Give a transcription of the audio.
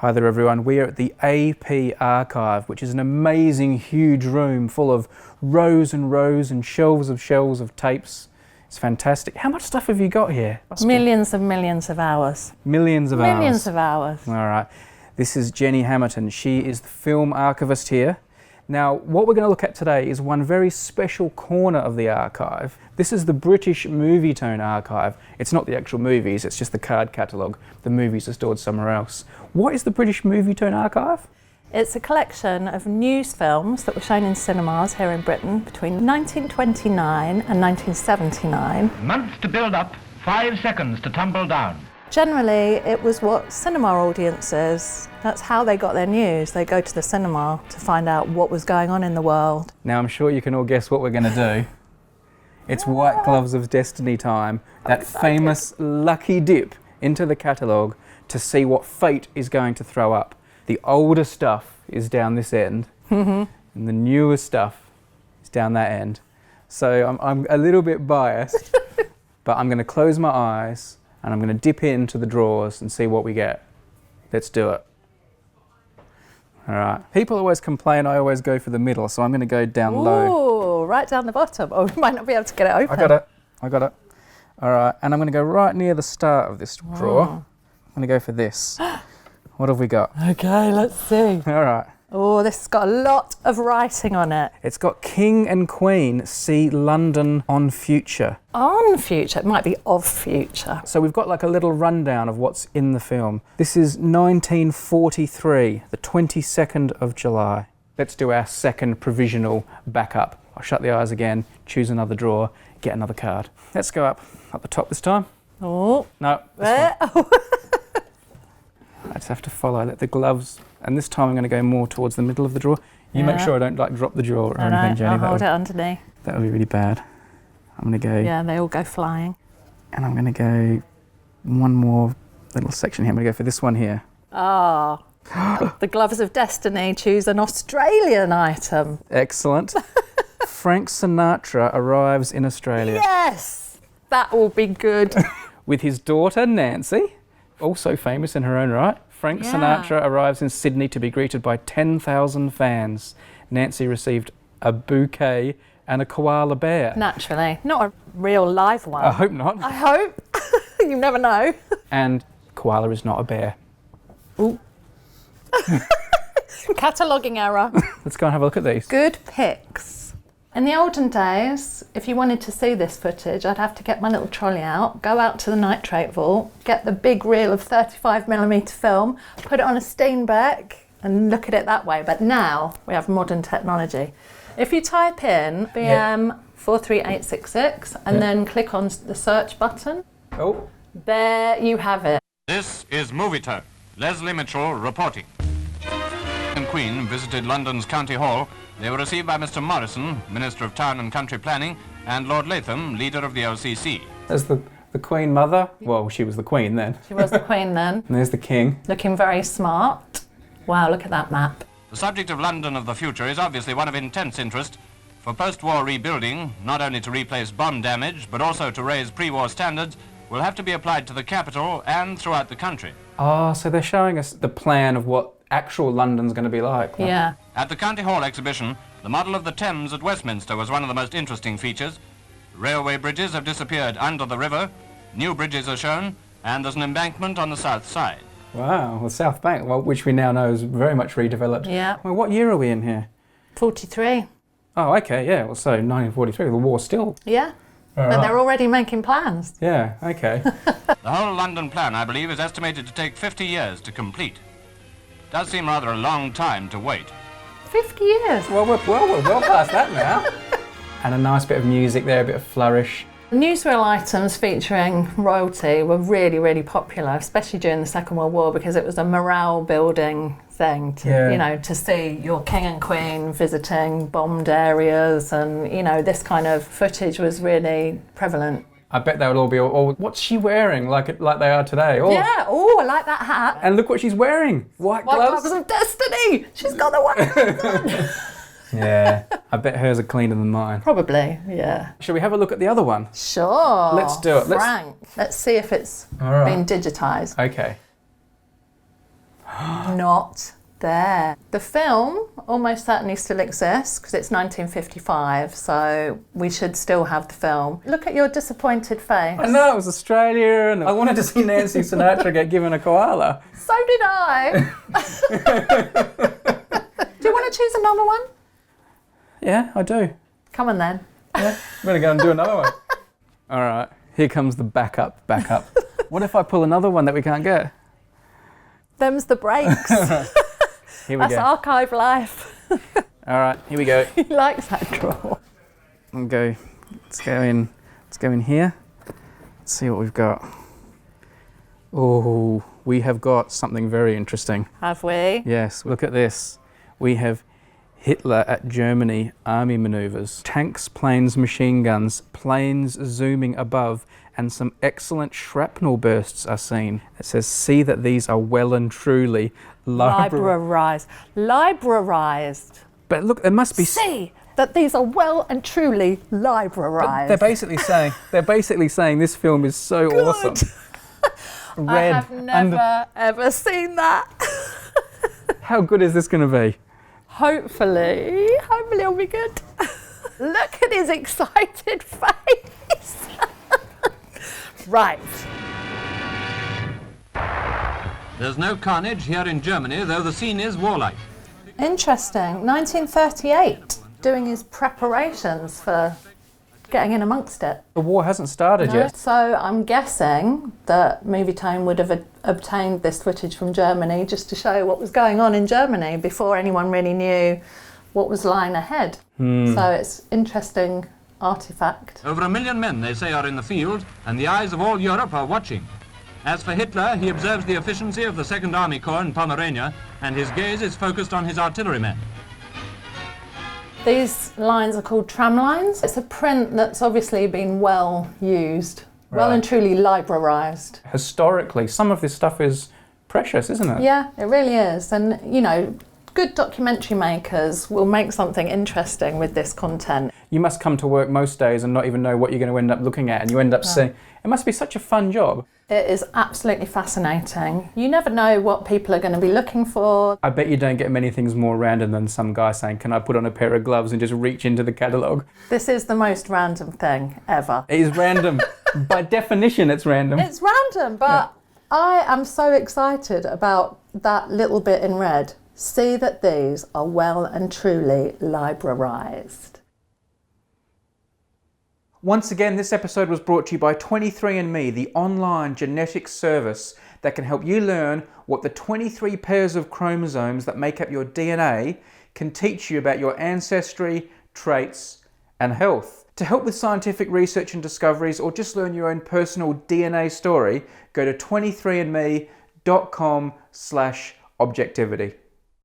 Hi there everyone, we are at the AP Archive, which is an amazing huge room full of rows and rows and shelves of tapes. It's fantastic. How much stuff have you got here? Millions and millions of hours. Millions of hours? Millions of hours. All right. This is Jenny Hammerton. She is the film archivist here. Now, what we're going to look at today is one very special corner of the archive. This is the British Movietone archive. It's not the actual movies, it's just the card catalogue. The movies are stored somewhere else. What is the British Movietone archive? It's a collection of news films that were shown in cinemas here in Britain between 1929 and 1979. Months to build up, 5 seconds to tumble down. Generally, it was what cinema audiences, that's how they got their news. They go to the cinema to find out what was going on in the world. Now, I'm sure you can all guess what we're going to do. It's White Gloves of Destiny time. That famous lucky dip into the catalogue to see what fate is going to throw up. The older stuff is down this end, and the newer stuff is down that end. So I'm a little bit biased, but I'm going to close my eyes and I'm going to dip into the drawers and see what we get. Let's do it. All right. People always complain I always go for the middle, so I'm going to go down low. Ooh, right down the bottom. Oh, we might not be able to get it open. I got it. All right, and I'm going to go right near the start of this drawer. I'm going to go for this. What have we got? Okay, let's see. All right. Oh, this has got a lot of writing on it. It's got King and Queen see London on future. On future? It might be of future. So we've got like a little rundown of what's in the film. This is 1943, the 22nd of July. Let's do our second provisional backup. I'll shut the eyes again, choose another drawer, get another card. Let's go up the top this time. Oh. No, this one. I just have to follow the gloves. And this time I'm going to go more towards the middle of the drawer. You make sure I don't like drop the drawer or anything, Jenny. I'll hold it underneath. That would be really bad. I'm going to go... Yeah, they all go flying. And I'm going to go one more little section here. I'm going to go for this one here. Ah, the Gloves of Destiny choose an Australian item. Excellent. Frank Sinatra arrives in Australia. Yes! That will be good. With his daughter, Nancy, also famous in her own right. Frank Sinatra arrives in Sydney to be greeted by 10,000 fans. Nancy received a bouquet and a koala bear. Naturally. Not a real live one. I hope not. I hope. You never know. And koala is not a bear. Ooh. Cataloguing error. Let's go and have a look at these. Good picks. In the olden days, if you wanted to see this footage, I'd have to get my little trolley out, go out to the nitrate vault, get the big reel of 35mm film, put it on a Steenbeck and look at it that way. But now we have modern technology. If you type in BM 43866 and then click on the search button, there you have it. This is Movietone. Leslie Mitchell reporting. And Queen visited London's County Hall. They were received by Mr. Mossison, Minister of Town and Country Planning, and Lord Latham, leader of the LCC. There's the Queen Mother. Well, she was the Queen then. She was the Queen then. And there's the King. Looking very smart. Wow, look at that map. The subject of London of the future is obviously one of intense interest for post-war rebuilding, not only to replace bomb damage, but also to raise pre-war standards, will have to be applied to the capital and throughout the country. Oh, so they're showing us the plan of what actual London's going to be like. Yeah. At the County Hall exhibition, the model of the Thames at Westminster was one of the most interesting features. Railway bridges have disappeared under the river, new bridges are shown, and there's an embankment on the south side. Wow, the South Bank, well, which we now know is very much redeveloped. Yeah. Well, what year are we in here? 43. Oh, okay, yeah, well, so 1943, the war still. Yeah. But they're already making plans. Yeah, okay. The whole London plan, I believe, is estimated to take 50 years to complete. Does seem rather a long time to wait. 50 years? Well, we're well past that now. And a nice bit of music there, a bit of flourish. Newsreel items featuring royalty were really, really popular, especially during the Second World War, because it was a morale building thing to, you know, to see your king and queen visiting bombed areas, and, you know, this kind of footage was really prevalent. I bet they would all be, what's she wearing? Like they are today. Oh. Yeah, oh, I like that hat. And look what she's wearing. White gloves of destiny. She's got the white gloves on. Yeah, I bet hers are cleaner than mine. Probably, yeah. Shall we have a look at the other one? Sure. Let's do it. Frank. Let's see if it's been digitised. Okay. not there. The film almost certainly still exists because it's 1955, so we should still have the film. Look at your disappointed face. I know, it was Australia, and I wanted to see Nancy Sinatra get given a koala. So did I. Do you want to choose another one? Yeah, I do. Come on then. Yeah, I'm going to go and do another one. All right, here comes the backup. What if I pull another one that we can't get? Them's the breaks. Here we That's go. archive life. All right, here we go. He likes that draw. Let's go in here. Let's see what we've got. Oh, we have got something very interesting. Have we? Yes, look at this. We have Hitler at Germany army manoeuvres. Tanks, planes, machine guns, planes zooming above, and some excellent shrapnel bursts are seen. It says, see that these are well and truly Librarised. Librarised. But look, there must be... See that these are well and truly librarised. They're basically saying this film is so awesome. Red. I have never ever seen that. How good is this going to be? Hopefully it'll be good. Look at his excited face. Right. There's no carnage here in Germany, though the scene is warlike. Interesting. 1938, doing his preparations for getting in amongst it. The war hasn't started yet. So I'm guessing that Movietone would have obtained this footage from Germany just to show what was going on in Germany before anyone really knew what was lying ahead. So it's interesting artifact. Over 1 million men, they say, are in the field, and the eyes of all Europe are watching. As for Hitler, he observes the efficiency of the Second Army Corps in Pomerania, and his gaze is focused on his artillerymen. These lines are called tram lines. It's a print that's obviously been well used, well and truly librarised. Historically, some of this stuff is precious, isn't it? Yeah, it really is. And, you know, good documentary makers will make something interesting with this content. You must come to work most days and not even know what you're going to end up looking at, and you end up seeing... It must be such a fun job. It is absolutely fascinating. You never know what people are going to be looking for. I bet you don't get many things more random than some guy saying, can I put on a pair of gloves and just reach into the catalogue? This is the most random thing ever. It is random. By definition, it's random. It's random, but I am so excited about that little bit in red. See that these are well and truly librarised. Once again, this episode was brought to you by 23andMe, the online genetics service that can help you learn what the 23 pairs of chromosomes that make up your DNA can teach you about your ancestry, traits, and health. To help with scientific research and discoveries, or just learn your own personal DNA story, go to 23andme.com/objectivity.